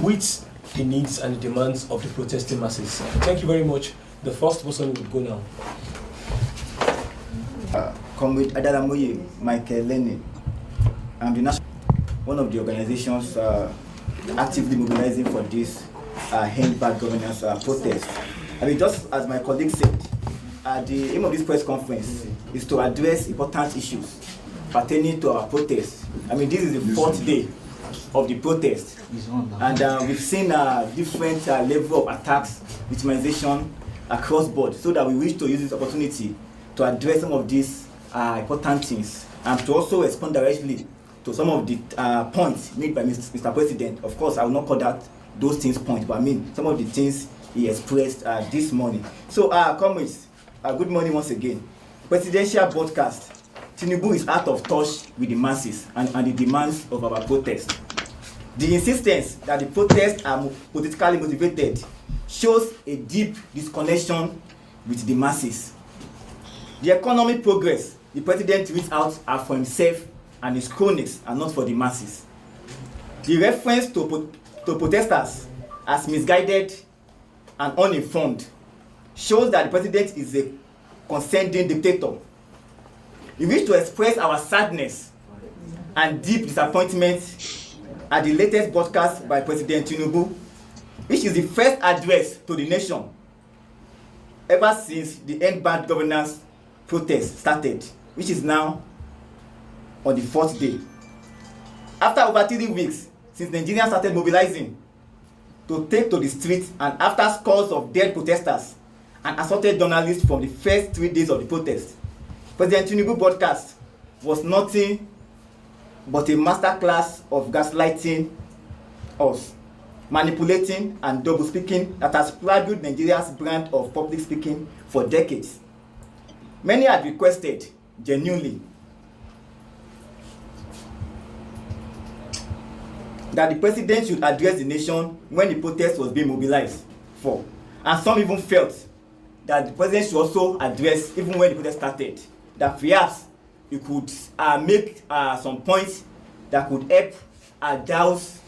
with the needs and the demands of the protesting masses. Thank you very much. The first person would go now. Comrade Adalamoye Michael Lenny. I'm the one of the organizations actively mobilizing for this End Bad Governance protest. I mean, just as my colleague said, the aim of this press conference is to address important issues pertaining to our protest. I mean, this is the fourth day of the protest, and we've seen different level of attacks, victimization across board, so that we wish to use this opportunity to address some of these important things and to also respond directly to some of the points made by Mr. President. Of course, I will not call those things points, but I mean some of the things he expressed this morning. So, comrades, good morning once again. Presidential broadcast. Tinubu is out of touch with the masses and the demands of our protest. The insistence that the protests are politically motivated shows a deep disconnection with the masses. The economic progress the president reads out are for himself and his cronies and not for the masses. The reference to protesters as misguided and uninformed shows that the president is a condescending dictator. We wish to express our sadness and deep disappointment at the latest broadcast by President Tinubu, which is the first address to the nation ever since the End Bad Governance protest started, which is now on the fourth day. After over 3 weeks since Nigerians started mobilizing to take to the streets, and after scores of dead protesters and assaulted journalists from the first 3 days of the protest, President Tinubu broadcast was nothing but a masterclass of gaslighting us, manipulating and double speaking that has plagued Nigeria's brand of public speaking for decades. Many had requested genuinely that the president should address the nation when the protest was being mobilized for, and some even felt that the president should also address even when the protest started, that perhaps he could make some points that could help douse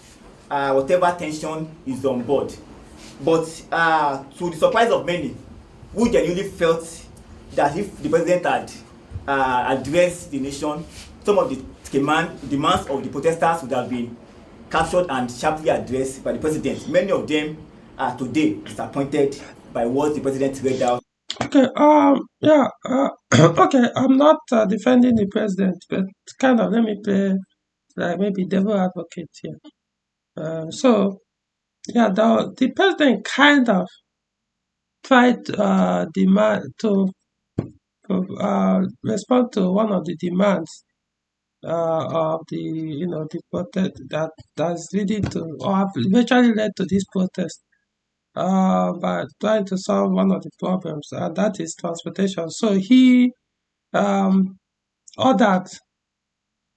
whatever tension is on board. But to the surprise of many, who genuinely felt that if the president had addressed the nation, some of the demands of the protesters would have been captured and sharply addressed by the president. Many of them are today disappointed by what the president read out. Okay, okay, I'm not defending the president, but kind of let me play like maybe devil advocate here. So, yeah, the president kind of tried demand to respond to one of the demands of the protest that's leading to or have eventually led to this protest. By trying to solve one of the problems, and that is transportation. So he ordered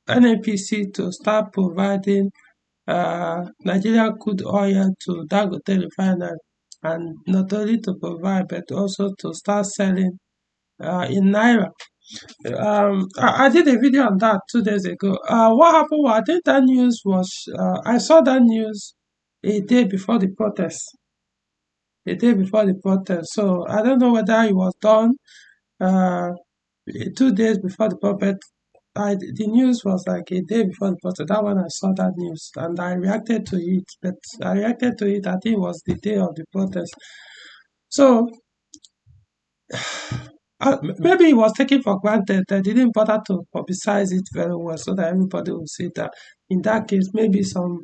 NNPC to start providing Nigerian crude oil to Dangote refinery, and not only to provide but also to start selling in Naira. I did a video on that 2 days ago. What happened was, I think that news was, I saw that news a day before the protest. So I don't know whether it was done 2 days before the protest. The news was like a day before the protest. That when I saw that news and I reacted to it. But I reacted to it, I think it was the day of the protest. So maybe it was taken for granted. They didn't bother to publicize it very well so that everybody would see that. In that case, maybe some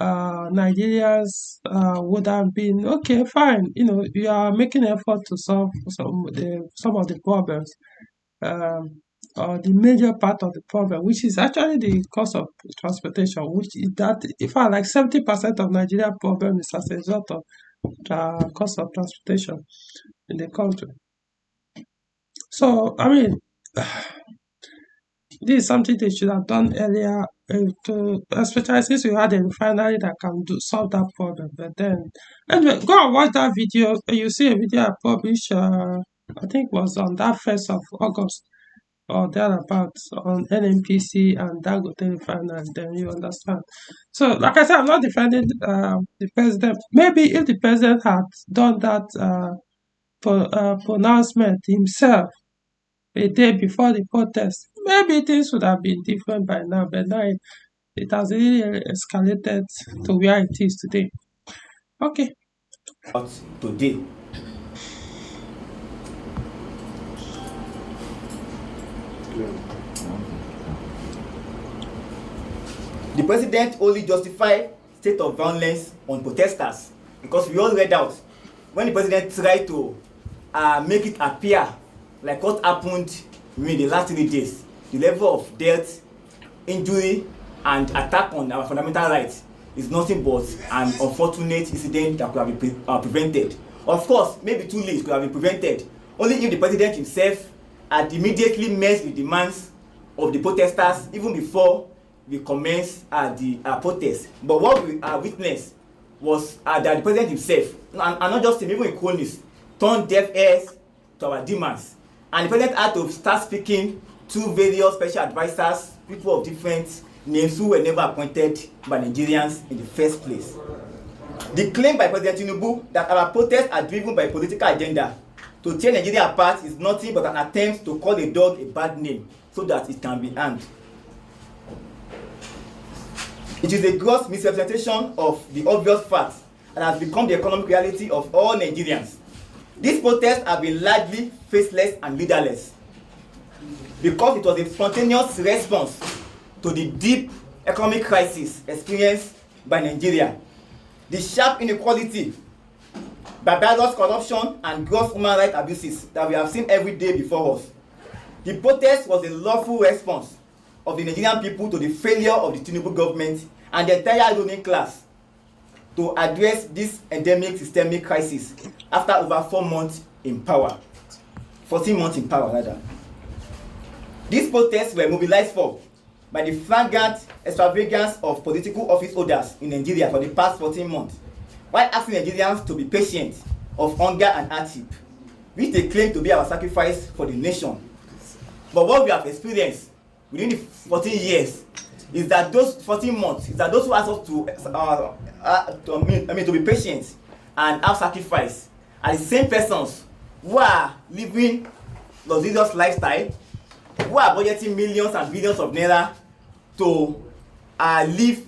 Nigerians would have been okay, fine. You are making effort to solve some of the problems, or the major part of the problem, which is actually the cost of transportation, which is that, in fact, like 70% of Nigerian problem is as a result of the cost of transportation in the country. So, I mean, this is something they should have done earlier, especially since we had a refinery that can solve that problem. But then, anyway, go and watch that video. You see a video I published, I think it was on that 1st of August or thereabouts on NNPC and Dagote refinery, then you understand. So, like I said, I'm not defending the president. Maybe if the president had done that pronouncement himself a day before the protest, maybe things would have been different by now. But now it has really escalated to where it is today. Okay. Out today. The president only justified state of violence on protesters because we all read out when the president tried to make it appear like what happened in the last 3 days, the level of death, injury, and attack on our fundamental rights is nothing but an unfortunate incident that could have been prevented. Of course, maybe too late could have been prevented only if the president himself had immediately met with demands of the protesters even before we commenced the protest. But what we witnessed was that the president himself, and not just him, even in colonies, turned deaf ears to our demands. And the president had to start speaking to various special advisors, people of different names who were never appointed by Nigerians in the first place. The claim by President Tinubu that our protests are driven by a political agenda to tear Nigeria apart is nothing but an attempt to call a dog a bad name so that it can be hanged. It is a gross misrepresentation of the obvious fact and has become the economic reality of all Nigerians. These protests have been largely faceless and leaderless because it was a spontaneous response to the deep economic crisis experienced by Nigeria. The sharp inequality, barbarous corruption, and gross human rights abuses that we have seen every day before us. The protest was a lawful response of the Nigerian people to the failure of the Tinubu government and the entire ruling class to address this endemic systemic crisis after over 4 months in power. 14 months in power, rather. These protests were mobilized for by the flagrant extravagance of political office holders in Nigeria for the past 14 months, while asking Nigerians to be patient of hunger and hardship, which they claim to be our sacrifice for the nation. But what we have experienced within the 14 years is that those 14 months, is that those who ask us to be patient and have sacrifice are the same persons who are living luxurious lifestyle, who are budgeting millions and billions of naira to live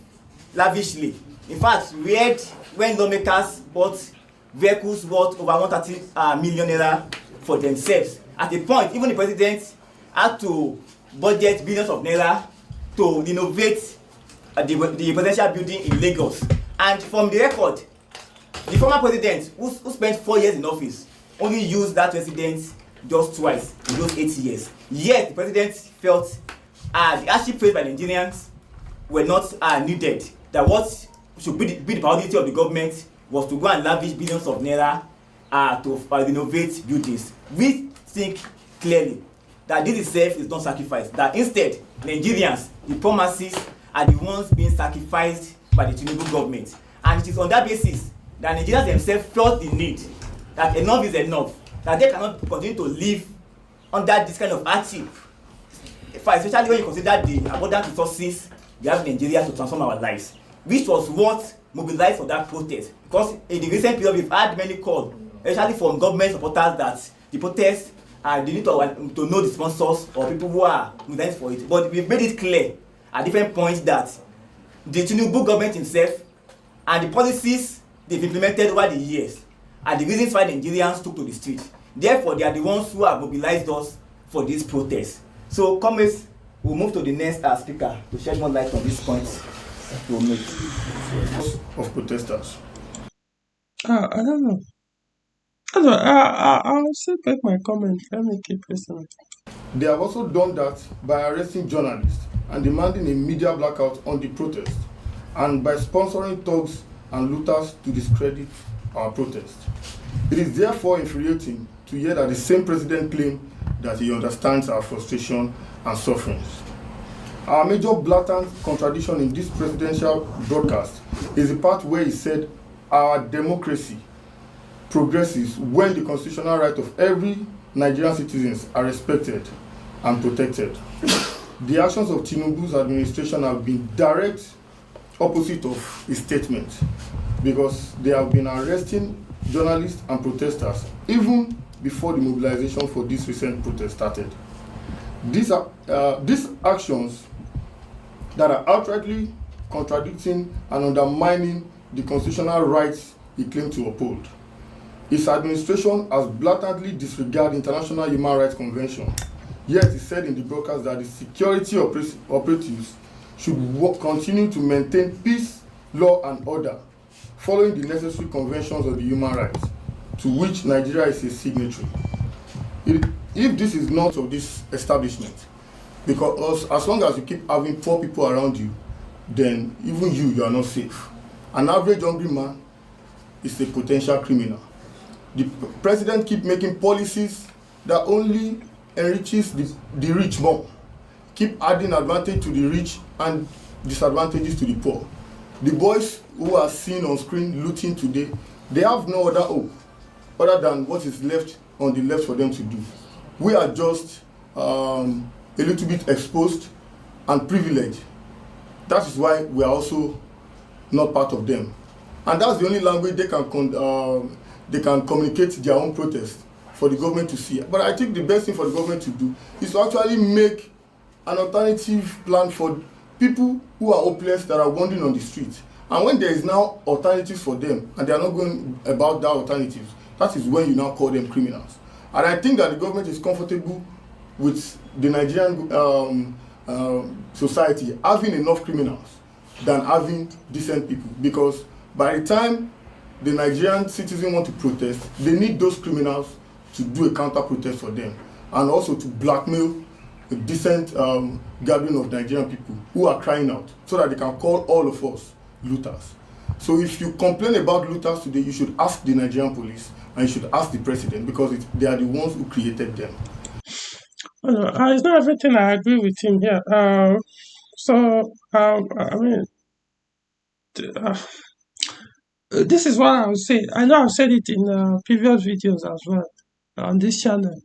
lavishly. In fact, we heard when lawmakers bought vehicles worth over 130 million naira for themselves. At a point, even the president had to budget billions of naira to renovate the presidential building in Lagos. And from the record, the former president, who spent 4 years in office, only used that residence just twice in those 8 years. Yet the president felt the hardship faced by Nigerians were not needed. That what should be the priority of the government was to go and lavish billions of naira to renovate buildings. We think clearly that this itself is not sacrifice. That instead, Nigerians, the promises, are the ones being sacrificed by the Tinubu government. And it is on that basis that Nigerians themselves felt the need that enough is enough, that they cannot continue to live under this kind of hardship, especially when you consider the abundant resources we have in Nigeria to transform our lives, which was what mobilized for that protest. Because in the recent period, we've had many calls, especially from government supporters, that the protest they need to know the sponsors or people who are mobilized for it. But we've made it clear at different points that the Tinubu government himself and the policies they've implemented over the years are the reasons why Nigerians took to the street. Therefore, they are the ones who have mobilized us for this protest. So, comrades, we'll move to the next speaker to shed more light on these points we'll make. Of protesters. I don't know. I'll still make my comment. Let me keep listening. They have also done that by arresting journalists and demanding a media blackout on the protest, and by sponsoring thugs and looters to discredit our protest. It is therefore infuriating to hear that the same president claimed that he understands our frustration and sufferings. Our major blatant contradiction in this presidential broadcast is the part where he said our democracy progresses when the constitutional right of every Nigerian citizens are respected, and protected. The actions of Tinubu's administration have been direct opposite of his statement, because they have been arresting journalists and protesters even before the mobilization for this recent protest started. These actions that are outrightly contradicting and undermining the constitutional rights he claimed to uphold. His administration has blatantly disregarded International Human Rights Convention, yet he said in the broadcast that the security operatives should continue to maintain peace, law and order, following the necessary conventions of the human rights, to which Nigeria is a signatory. If this is not of this establishment, because as long as you keep having poor people around you, then even you are not safe. An average hungry man is a potential criminal. The president keep making policies that only enriches the rich more, keep adding advantage to the rich and disadvantages to the poor. The boys who are seen on screen looting today, they have no other hope other than what is left on the left for them to do. We are just a little bit exposed and privileged. That is why we are also not part of them. And that's the only language they can communicate their own protest for the government to see. But I think the best thing for the government to do is to actually make an alternative plan for people who are hopeless, that are wandering on the streets. And when there is now alternatives for them and they are not going about that alternatives, that is when you now call them criminals. And I think that the government is comfortable with the Nigerian society having enough criminals than having decent people, because by the time the Nigerian citizens want to protest, they need those criminals to do a counter protest for them, and also to blackmail a decent gathering of Nigerian people who are crying out, so that they can call all of us looters. So if you complain about looters today, you should ask the Nigerian police and you should ask the president, because they are the ones who created them. It's not everything I agree with him here. I mean, uh, this is what I would say. I know I've said it in previous videos as well on this channel.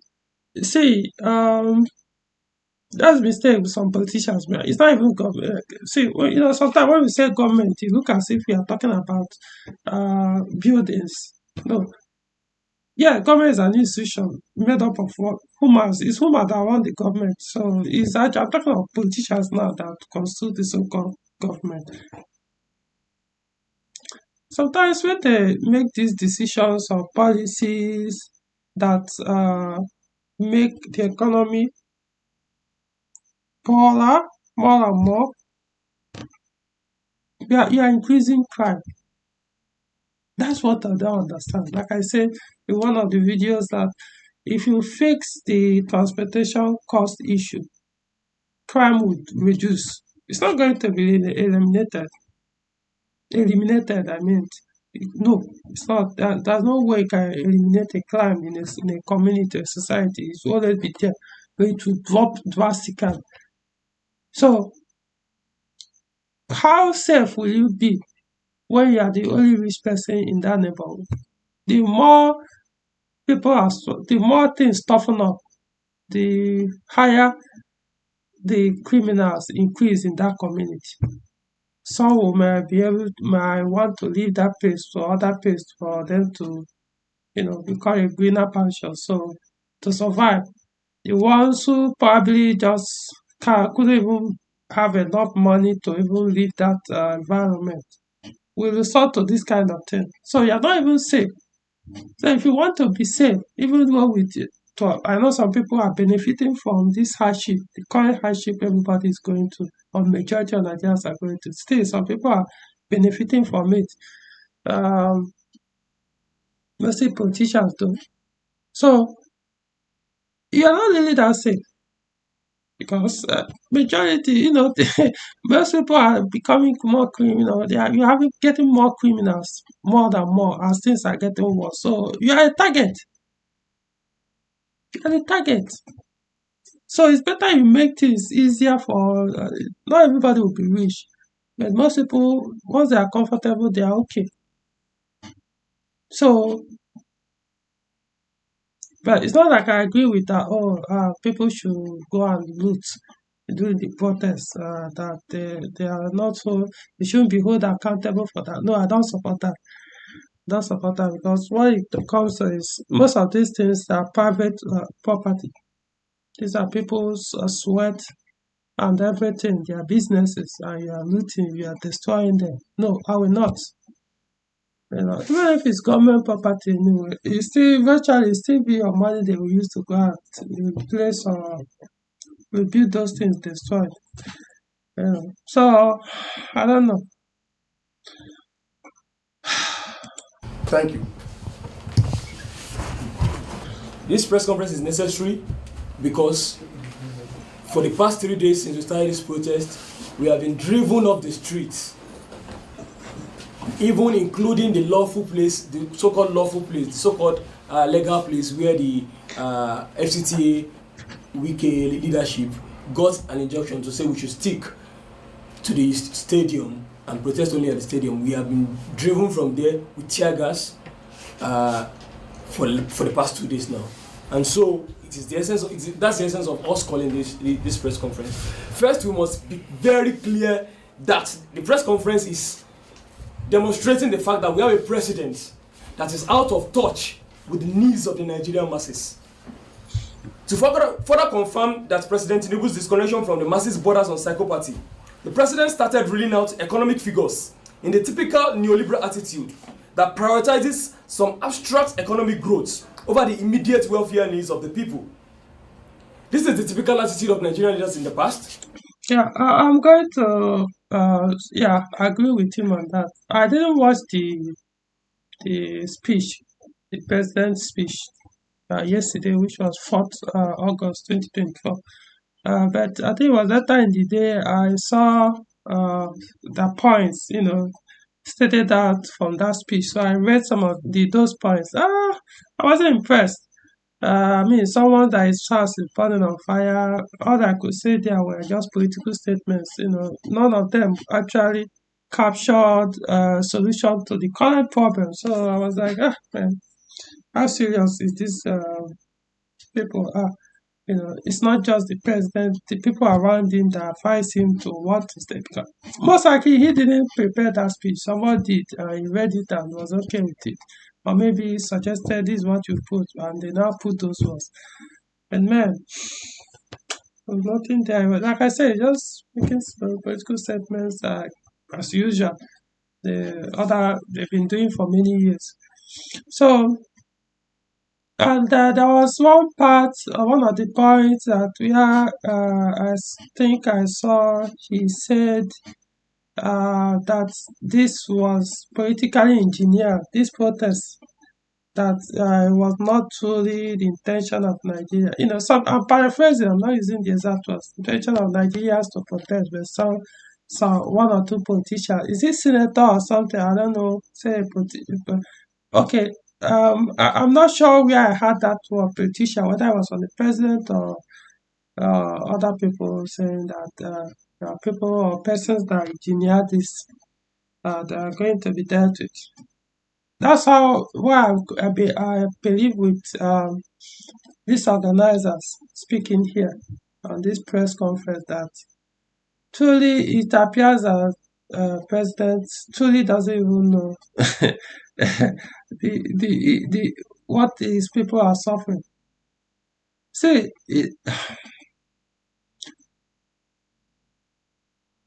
See, that's mistake with some politicians, man. It's not even government. See, sometimes when we say government, you look as if we are talking about buildings. No. Yeah, government is an institution made up of what? Humans. It's humans that run the government. So I'm talking about politicians now that constitute the so-called government. Sometimes when they make these decisions or policies that make the economy poorer more and more, you are increasing crime. That's what I don't understand. Like I said in one of the videos, that if you fix the transportation cost issue, crime would reduce. It's not going to be eliminated. I mean, no, it's not. There's no way you can eliminate a crime in a community or society. It's always be there, going to drop drastically. So, how safe will you be when you are the only rich person in that neighborhood? The more the more things toughen up, the higher the criminals increase in that community. Some might want to leave that place to other place for them to, become a greener pasture. So to survive, the ones who probably just couldn't even have enough money to even leave that environment will resort to this kind of thing. So you're not even safe. So if you want to be safe, even though I know some people are benefiting from this hardship, the current hardship everybody is going to, or majority of Nigerians are going to. Still, some people are benefiting from it. Mostly politicians do. So you are not really that safe, because majority, most people are becoming more criminal. You are getting more criminals more than more as things are getting worse. So you are a target. You are a target. So it's better you make things easier for. Not everybody will be rich, but most people, once they are comfortable, they are okay. So But it's not like I agree with that. Oh, people should go and loot during the protests. That they are not so. They shouldn't be held accountable for that. No, I don't support that. Don't support that because what it comes to is most of these things are private property. These are people's sweat and everything, their businesses, and you are looting, you are destroying them. No, I will not. Even if it's government property anyway, it still virtually still be your money they will use to go out replace or rebuild those things destroyed. So I don't know. Thank you. This press conference is necessary because for the past 3 days since we started this protest, we have been driven off the streets, even including the lawful place, the so-called lawful place, the so-called legal place where the FCTA Wike leadership got an injunction to say we should stick to the stadium and protest only at the stadium. We have been driven from there with tear gas for the past 2 days now. And so it is the essence of, that's the essence of us calling this press conference. First, we must be very clear that the press conference is demonstrating the fact that we have a president that is out of touch with the needs of the Nigerian masses. To further confirm that President Tinubu's disconnection from the masses borders on psychopathy, the president started reeling out economic figures in the typical neoliberal attitude that prioritizes some abstract economic growth over the immediate welfare needs of the people. This is the typical attitude of Nigerian leaders in the past. Yeah, I'm going to agree with him on that. I didn't watch the speech, the president's speech yesterday, which was 4th August 2024. But I think it was later in the day I saw the points, stated out from that speech. So I read some of those points. I wasn't impressed. I mean, someone that his house is burning on fire, all I could say there were just political statements. None of them actually captured a solution to the current problem. So I was like, man, how serious is this people are? It's not just the president, the people around him that advise him to what to say. Because most likely he didn't prepare that speech. Someone did, he read it and was okay with it. Or maybe he suggested this is what you put, and they now put those words. And man, there's nothing there. Like I said, just making some political statements as usual. They've been doing for many years. So, and there was one of the points that I think I saw, he said that this was politically engineered, this protest, that it was not truly the intention of Nigeria. I'm paraphrasing, I'm not using the exact words. The intention of Nigerians to protest, but some one or two politicians, is it senator or something? I don't know. Say okay. I'm not sure where I had that word politician, whether it was from the president or other people saying that there are people or persons that engineer this that are going to be dealt with. That's why I believe with these organizers speaking here on this press conference that truly it appears that president truly doesn't even know the what these people are suffering. See,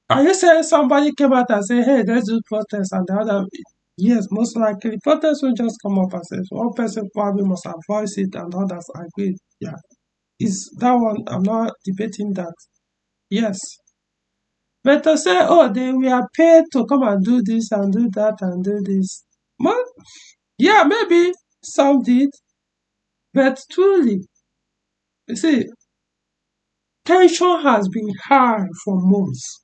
are you saying somebody came out and said, "Hey, let's do protest," and the other? Yes, most likely protests will just come up and say one person probably must have voiced it and others agree. Yeah, is that one? I'm not debating that. Yes, but to say, oh, we are paid to come and do this and do that and do this. Well, yeah, maybe some did, but truly, you see, tension has been high for months.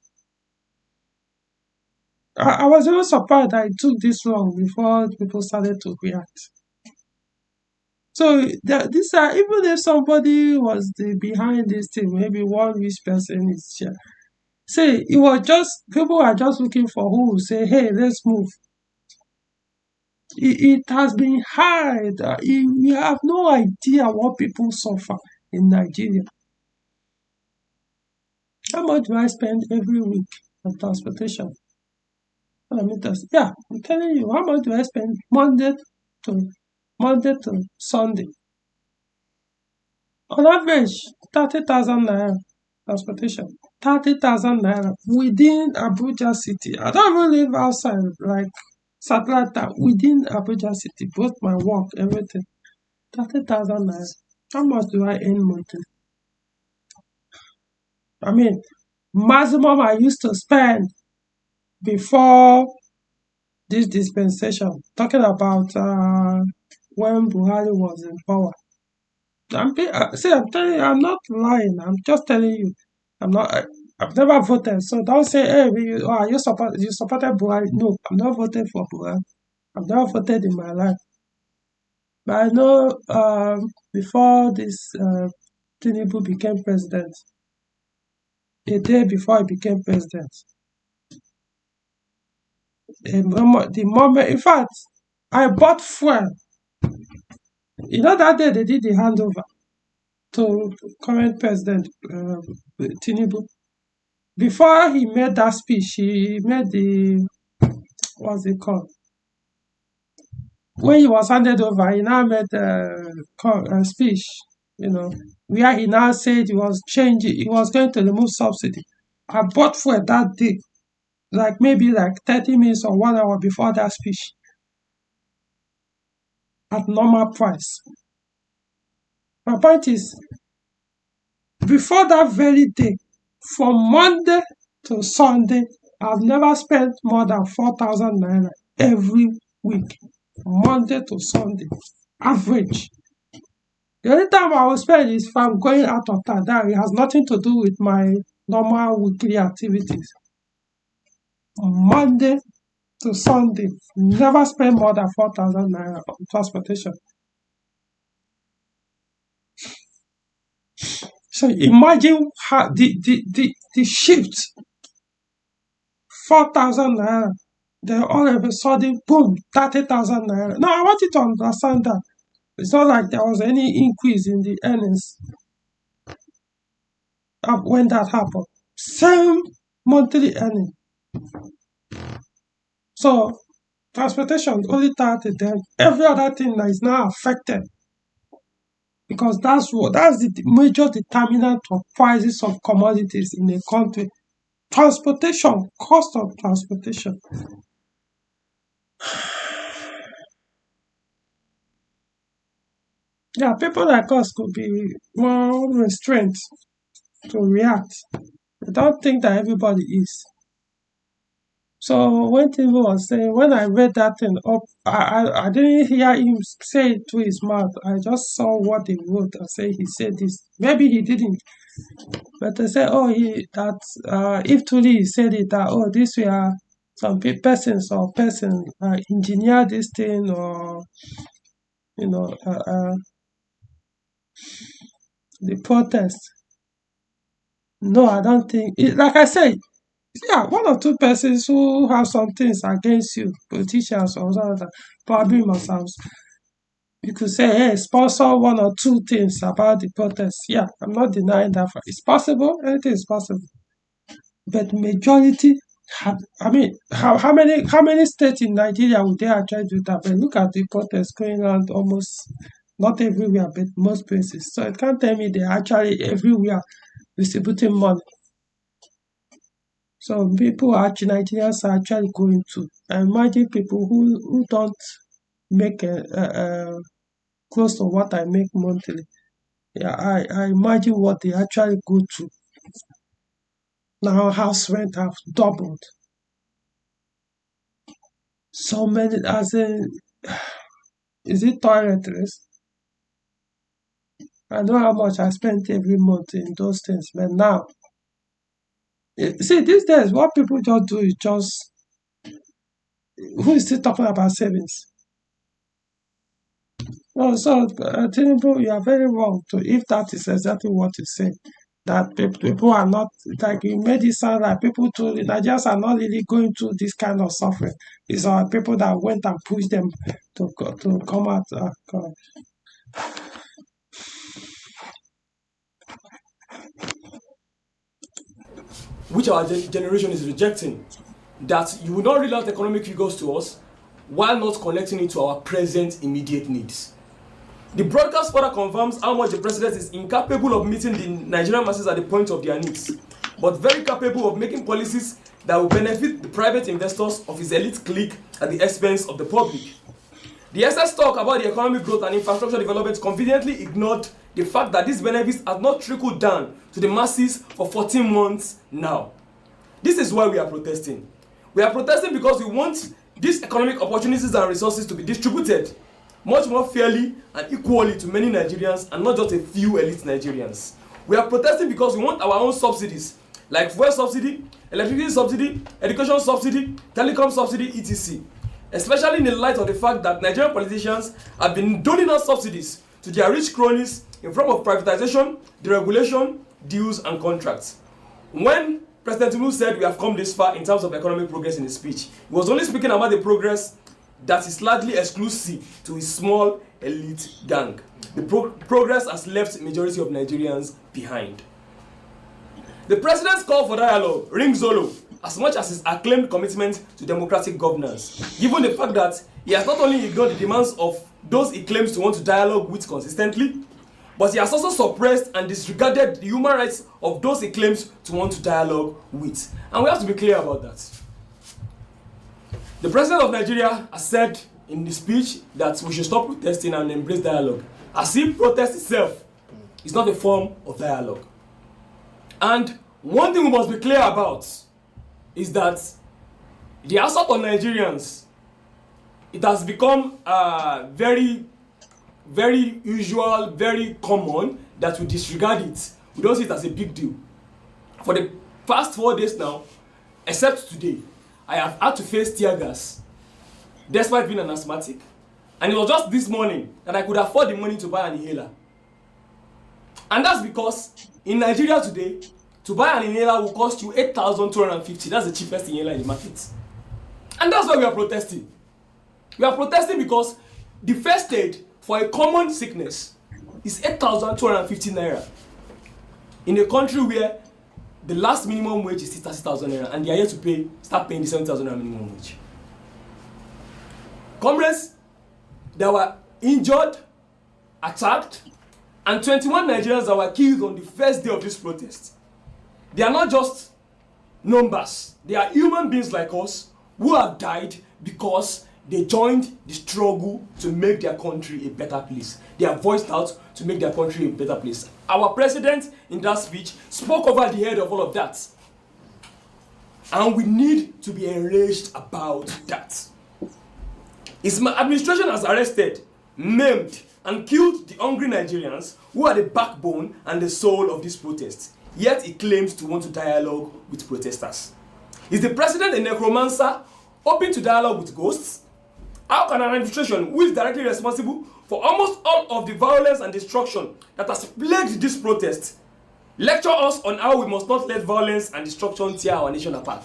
I was even surprised that it took this long before people started to react. So these are, even if somebody was behind this thing, maybe one rich person is here. Say it was just people are just looking for who will say, "Hey, let's move." It has been high. We have no idea what people suffer in Nigeria. How much do I spend every week on transportation? Yeah, I'm telling you, how much do I spend to Monday to Sunday? On average, 30,000 naira transportation. 30,000 naira within Abuja city. I don't even live outside, like satellite town, within Abuja city, both my work, everything. 30,000 naira. How much do I earn monthly? I mean, maximum I used to spend before this dispensation, talking about when Buhari was in power. I'm telling you, I'm not lying. I'm just telling you. I'm not. I've never voted, so don't say, "Hey, you supported Buhari." No, I'm not voting for Buhari. I've never voted in my life. But I know before this Tinubu became president, a day before he became president, the moment, in fact, I bought fuel. You know that day they did the handover to current president Tinubu. Before he made that speech, he made what's it called? When he was handed over, he now made a speech, where he now said he was going to remove subsidy. I bought fuel that day, maybe 30 minutes or 1 hour before that speech, at normal price. My point is, before that very day, from Monday to Sunday, I've never spent more than 4,000 naira every week. Monday to Sunday, average. The only time I will spend is if I'm going out of town. That it has nothing to do with my normal weekly activities. Monday to Sunday, never spend more than 4,000 naira on transportation. So imagine how the shift, 4,000 naira. Then all of a sudden, boom, 30,000 naira. Now I want you to understand that it's not like there was any increase in the earnings when that happened. Same monthly earning. So transportation only 30, then every other thing that is now affected, because that's the major determinant of prices of commodities in a country. Transportation, cost of transportation. Yeah, people like us could be more restrained to react. I don't think that everybody is. So when Tinubu was saying, when I read that thing up, I didn't hear him say it to his mouth. I just saw what he wrote and say he said this. Maybe he didn't, but they say, if truly he said it, that this were some persons or person engineer this thing, or the protest. No, I don't think. Like I said, yeah, one or two persons who have some things against you, politicians or something, probably must have. You could say, hey, sponsor one or two things about the protest. Yeah, I'm not denying that. It's possible. Anything is possible. But majority, how many states in Nigeria would they actually do that? But look at the protests going on almost not everywhere, but most places. So it can't tell me they're actually everywhere distributing money. So Nigerians are actually going to. I imagine people who don't make close to what I make monthly. Yeah, I imagine what they actually go to. Now house rent have doubled. So many, as in, is it toiletries? I know how much I spent every month in those things, but now, see, these days, what people just do is who is still talking about savings? No, so Tinubu, you are very wrong if that is exactly what you say. that people are not, like you made it sound like people to Nigerians are not really going through this kind of suffering. It's our people that went and pushed them to come out. God. which our generation is rejecting. That you will not reel out economic figures to us while not connecting it to our present immediate needs. The broadcast further confirms how much the president is incapable of meeting the Nigerian masses at the point of their needs, but very capable of making policies that will benefit the private investors of his elite clique at the expense of the public. The excess talk about the economic growth and infrastructure development conveniently ignored the fact that these benefits have not trickled down to the masses for 14 months now. This is why we are protesting. We are protesting because we want these economic opportunities and resources to be distributed much more fairly and equally to many Nigerians and not just a few elite Nigerians. We are protesting because we want our own subsidies like fuel subsidy, electricity subsidy, education subsidy, telecom subsidy, etc. Especially in the light of the fact that Nigerian politicians have been doling out subsidies to their rich cronies in form of privatization, deregulation, deals and contracts. When President Tinubu said we have come this far in terms of economic progress in his speech, he was only speaking about the progress that is largely exclusive to his small elite gang. The progress has left the majority of Nigerians behind. The president's call for dialogue rings hollow as much as his acclaimed commitment to democratic governance, given the fact that he has not only ignored the demands of those he claims to want to dialogue with consistently, but he has also suppressed and disregarded the human rights of those he claims to want to dialogue with. And we have to be clear about that. The president of Nigeria has said in the speech that we should stop protesting and embrace dialogue, as if protest itself is not a form of dialogue. And one thing we must be clear about is that the assault on Nigerians, it has become very, very usual, very common that we disregard it. We don't see it as a big deal. For the past 4 days now, except today, I have had to face tear gas despite being an asthmatic. And it was just this morning that I could afford the money to buy an inhaler. And that's because in Nigeria today, to buy an inhaler will cost you 8,250. That's the cheapest inhaler in the market. And that's why we are protesting. We are protesting because the first aid for a common sickness is 8,250 naira. In a country where the last minimum wage is 30,000 naira and they are here to start paying the 7,000 naira minimum wage. Comrades, that were injured, attacked, and 21 Nigerians that were killed on the first day of this protest. They are not just numbers. They are human beings like us who have died because they joined the struggle to make their country a better place. They are voiced out to make their country a better place. Our president in that speech spoke over the head of all of that. And we need to be enraged about that. His administration has arrested, maimed, and killed the hungry Nigerians who are the backbone and the soul of this protest. Yet he claims to want to dialogue with protesters. Is the president a necromancer, open to dialogue with ghosts? How can an administration who is directly responsible for almost all of the violence and destruction that has plagued this protest lecture us on how we must not let violence and destruction tear our nation apart?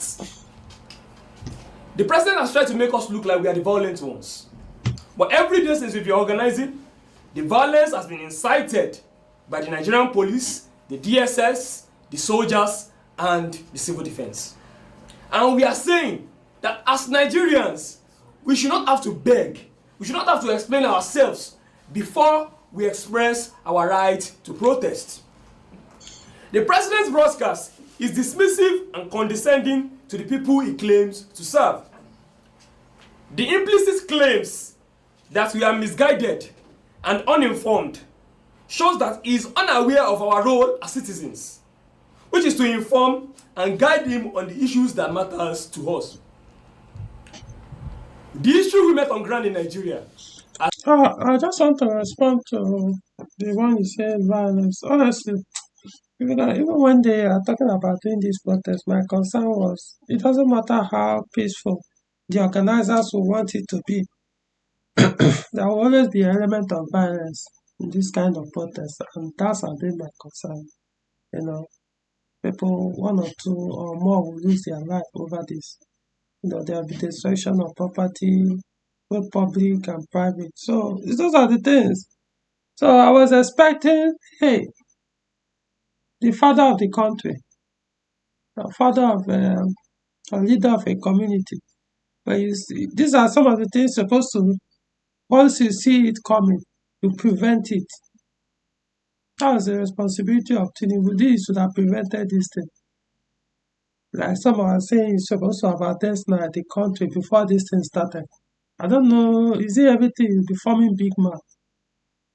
The president has tried to make us look like we are the violent ones. But every day since we've been organizing, the violence has been incited by the Nigerian police, the DSS, the soldiers, and the civil defense. And we are saying that as Nigerians, we should not have to beg, we should not have to explain ourselves before we express our right to protest. The president's broadcast is dismissive and condescending to the people he claims to serve. The implicit claims that we are misguided and uninformed shows that he is unaware of our role as citizens, which is to inform and guide him on the issues that matters to us. The issue we met on ground in Nigeria. I just want to respond to the one you said, violence. Honestly, even when they are talking about doing this protest, my concern was it doesn't matter how peaceful the organizers will want it to be. There will always be an element of violence in this kind of protest, and that's a bit my concern. You know, people, one or two or more will lose their life over this. There will be destruction of property, both public and private. So those are the things. So I was expecting, hey, the father of the country, the father of a leader of a community. But you see, these are some of the things supposed to, once you see it coming, you prevent it. That was the responsibility of Tinubu. This should have prevented this thing. Like some are saying, you're supposed to have addressed now the country before this thing started. I don't know, is it everything you'll be forming big mouth?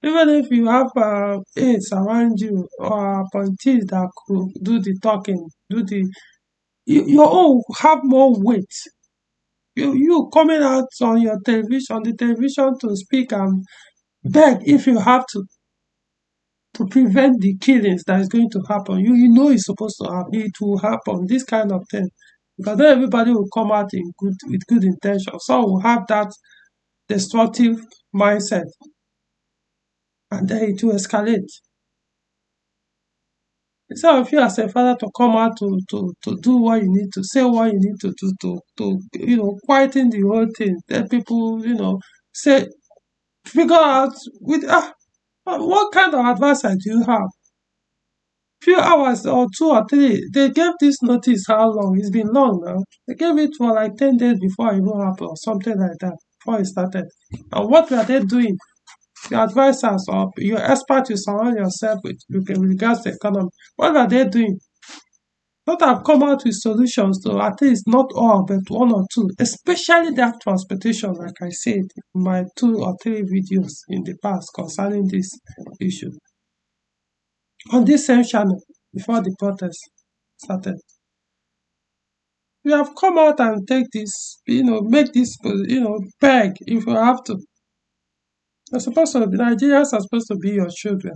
Even if you have aides around you or appointees that could do the talking, your own have more weight. You coming out on your television, on the television to speak and beg if you have to prevent the killings that is going to happen. You know it's supposed to happen. It will happen. This kind of thing, because not everybody will come out in good with good intention. Some will have that destructive mindset, and then it will escalate. Instead of you as a father to come out to do what you need to say, what you need to do quieten the whole thing. Let people say, figure out with what kind of advice do you have? Few hours or 2 or 3. They gave this notice how long? It's been long now. They gave it for like 10 days before it even happened or something like that. Before it started. And what were they doing? Your advisors or your experts you surround yourself with regards to economy. What are they doing? Not have come out with solutions to at least not all but one or two, especially that transportation, like I said in my 2 or 3 videos in the past concerning this issue. On this same channel before the protest started. You have come out and take this, make this, beg if you have to. Nigerians are supposed to be your children.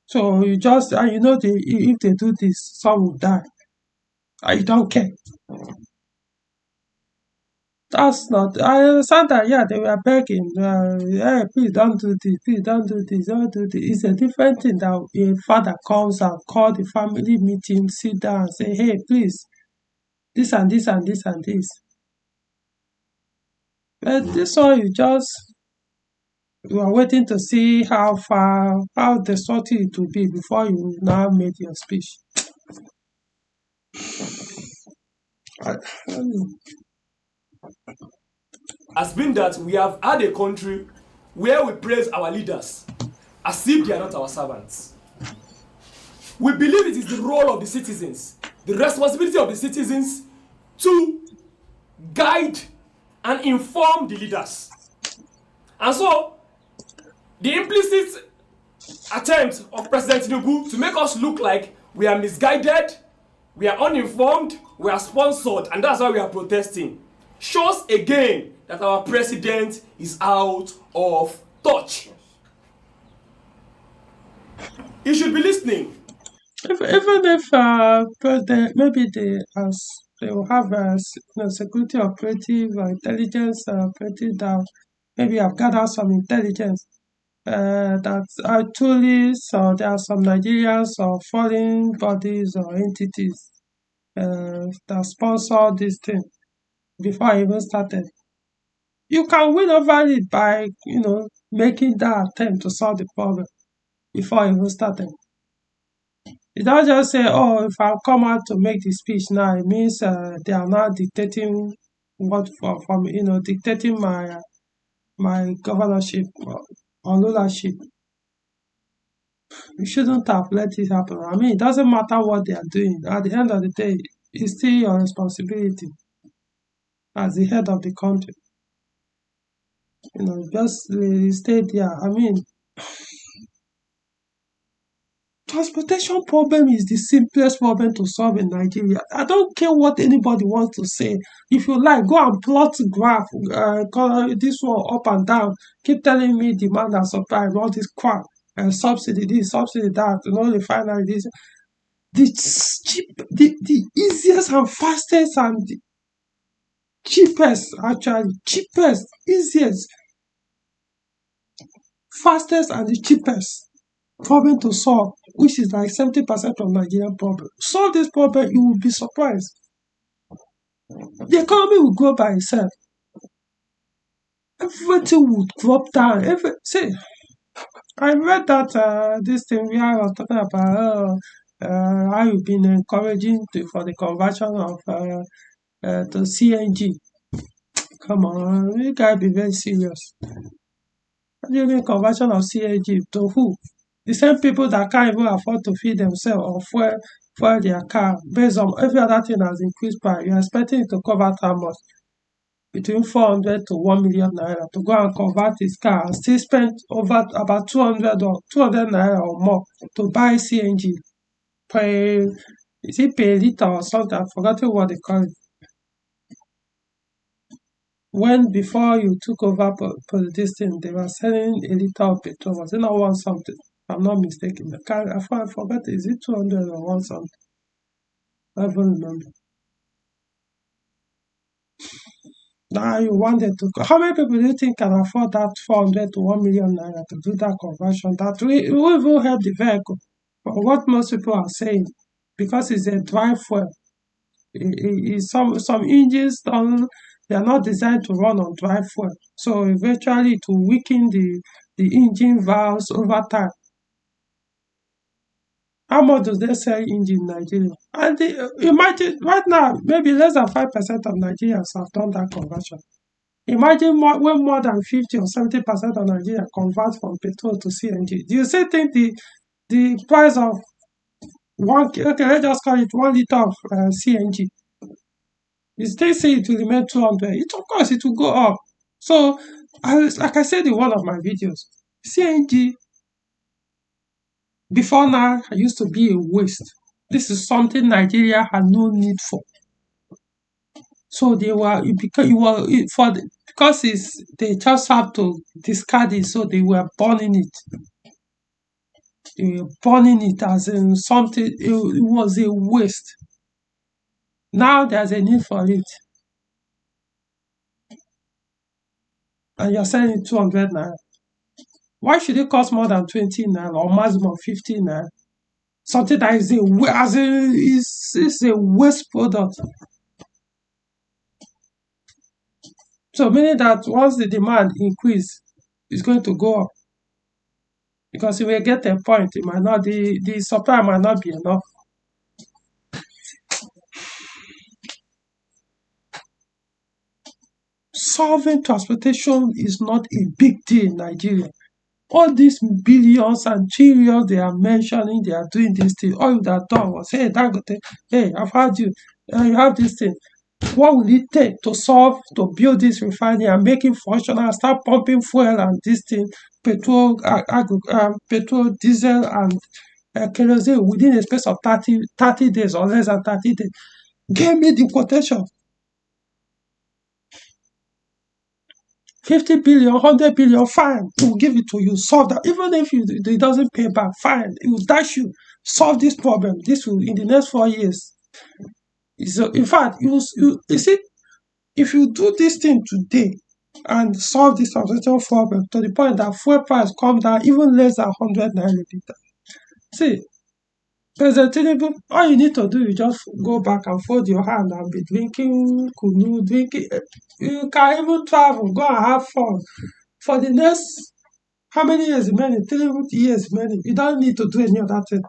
So you just, and if they do this, some will die. And you don't care. That's not, I understand that, yeah, they were begging, hey, please don't do this, please don't do this, don't do this. It's a different thing that a father comes and call the family meeting, sit down and say, hey, please, this and this and this and this. But this one, you are waiting to see how destructive it will be before you now make your speech. I don't know. Has been that we have had a country where we praise our leaders as if they are not our servants. We believe it is the role of the citizens, the responsibility of the citizens to guide and inform the leaders. And so, the implicit attempt of President Tinubu to make us look like we are misguided, we are uninformed, we are sponsored, and that's why we are protesting, shows again that our president is out of touch. He should be listening. Even if president, maybe they will have a security operative or intelligence operative that maybe have gathered some intelligence that actually, so there are some Nigerians or foreign bodies or entities that sponsor this thing before I even started. You can win over it by, making that attempt to solve the problem before I even started. You don't just say, oh, if I come out to make the speech now, it means they are now dictating dictating my governorship or rulership. You shouldn't have let it happen. I mean, it doesn't matter what they are doing. At the end of the day, it's still your responsibility as the head of the country. Just stay there. I mean, transportation problem is the simplest problem to solve in Nigeria. I don't care what anybody wants to say. If you like, go and plot graph, this one up and down. Keep telling me demand and supply and all this crap. And subsidy this, subsidy that, refinery this. The easiest and fastest and the cheapest, actually, easiest, fastest and the cheapest problem to solve, which is like 70% of Nigerian problem. Solve this problem, you will be surprised. The economy will grow by itself. Everything would drop down. See, I read that this thing where I was talking about how you've been encouraging for the conversion of to CNG. Come on, you gotta be very serious. How do you mean conversion of CNG to who? The same people that can't even afford to feed themselves or fuel their car based on every other thing has increased price. You're expecting it to cover how much? Between 400 to 1 million naira to go and convert his car and still spend over about 200 naira or more to buy CNG per, is it per liter or something? I've forgotten what they call it. When before you took over this thing, they were selling a liter of petrol. Was it not one something? If I'm not mistaken. I forgot. Is it 200 or one something? I don't remember. Now you wanted to. How many people do you think can afford that 400 to 1 million naira to do that conversion? That will even help the vehicle. But what most people are saying, because it's a dry fuel, some engines they are not designed to run on dry fuel. So eventually it will weaken the engine valves over time. How much do they sell engine in Nigeria? And imagine right now, maybe less than 5% of Nigerians have done that conversion. Imagine when more than 50 or 70% of Nigeria convert from petrol to CNG. Do you still think the price of let's just call it 1 liter of CNG, you still say it will remain 200? Of course, it will go up. So, like I said in one of my videos, CNG before now used to be a waste. This is something Nigeria had no need for. So they were because they just have to discard it, so they were burning it. They were burning it as in something. It was a waste. Now there's a need for it, and you're selling it 200 naira. Why should it cost more than 20 naira or maximum 50 naira? Something that is is a waste product. So meaning that once the demand increase, it's going to go up. Because it will get a point, it might not the supply might not be enough. Solving transportation is not a big deal in Nigeria. All these billions and trillions they are mentioning, they are doing this thing. All you have done was, hey, Dangote, hey, I've heard you, you have this thing. What will it take to build this refinery and make it functional, start pumping fuel and this thing, petrol, diesel, and kerosene within a space of 30 days or less than 30 days? Give me the quotation. 50 billion, 100 billion, fine, we'll give it to you, solve that. Even if it doesn't pay back, fine, it will dash you, solve this problem. This will, in the next 4 years. So, in fact, you see, if you do this thing today and solve this transportation problem to the point that fuel price come down even less than 100 naira liter. See, President Tinubu, all you need to do is just go back and fold your hand and be drinking kunu, drinking. You can even travel, go and have fun. For the next, how many years remaining? 3 years remaining. You don't need to do any other thing.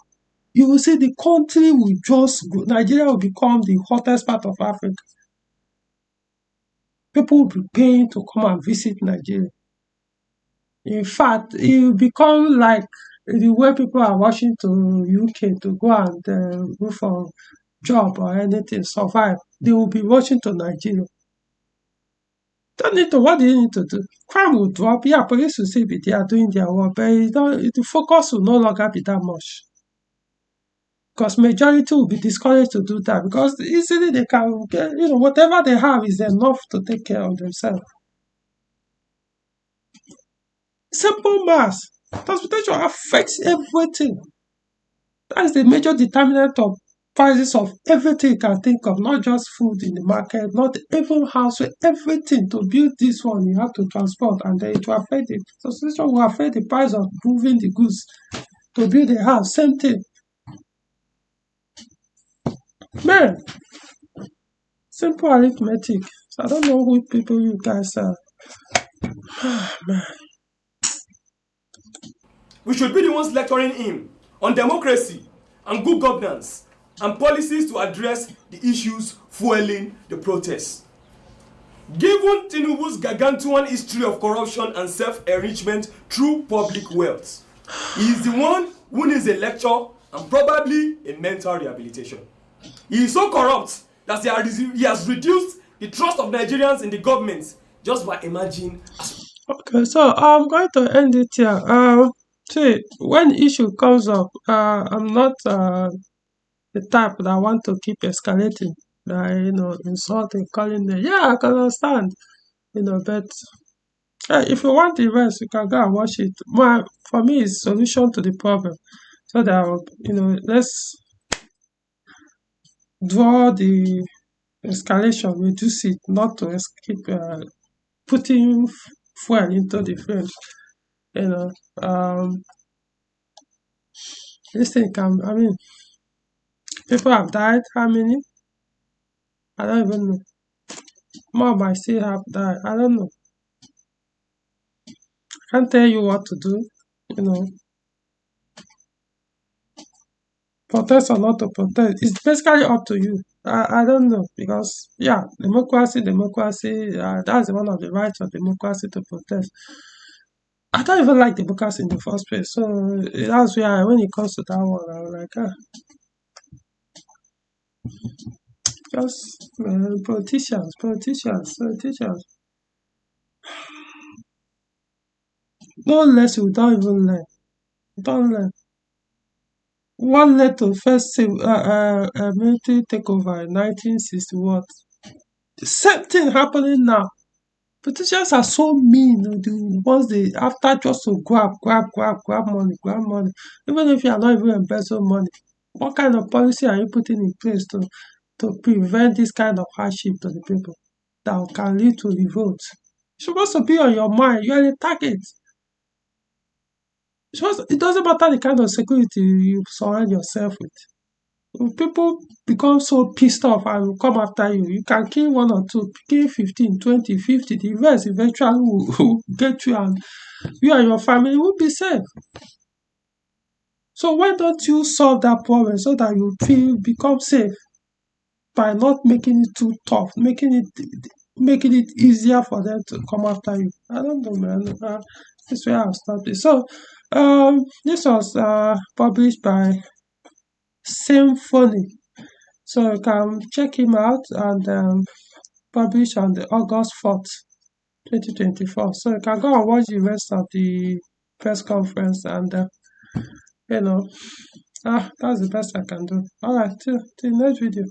You will see the country will just grow. Nigeria will become the hottest part of Africa. People will be paying to come and visit Nigeria. In fact, it will become like the way people are rushing to UK to go and look for job or anything, survive. They will be rushing to Nigeria. What do you need to do? Crime will drop. Yeah, police will still be there doing their work, but the focus will no longer be that much. Because majority will be discouraged to do that because easily they can get, whatever they have is enough to take care of themselves. Simple math. Transportation affects everything. That's the major determinant of prices of everything you can think of, not just food in the market, not even houseware, everything. To build this one, you have to transport, and then it will affect it. Transportation will affect the price of moving the goods. to build a house, same thing. Man, simple arithmetic. So I don't know who people you guys are. Man. We should be the ones lecturing him on democracy and good governance and policies to address the issues fueling the protests. Given Tinubu's gargantuan history of corruption and self-enrichment through public wealth, he is the one who needs a lecture and probably a mental rehabilitation. He is so corrupt that he has reduced the trust of Nigerians in the government just by emerging as. Okay, so I'm going to end it here. See, when issue comes up, I'm not the type that want to keep escalating, insulting, calling them. Yeah, I can understand, but if you want the rest, you can go and watch it. For me, it's solution to the problem. So that let's draw the escalation, reduce it, not to keep putting fuel into the flame. You know, this thing can. I mean, people have died. How many? I don't even know. More might still have died. I don't know. Can't tell you what to do. You know, protest or not to protest. It's basically up to you. I don't know because democracy. That's one of the rights of democracy to protest. I don't even like democracy in the first place. So that's why when it comes to that one, I'm like, just politicians. No less you don't even learn. Don't learn. One led to first military takeover in 1960. What? The same thing happening now. Politicians are so mean. The ones they after just to grab money. Even if you are not even embezzling money, what kind of policy are you putting in place to prevent this kind of hardship to the people that can lead to revolt? It's supposed to be on your mind. You are the target. It doesn't matter the kind of security you surround yourself with. When people become so pissed off and will come after you, you can kill one or two, kill 15, 20, 50. The rest eventually will get you and you and your family will be safe. So why don't you solve that problem so that you become safe by not making it too tough, making it easier for them to come after you? I don't know, man. This way I'll stop this. So this was published by Symphony. So you can check him out and published on the August 4th, 2024. So you can go and watch the rest of the press conference and that's the best I can do. All right, till next video.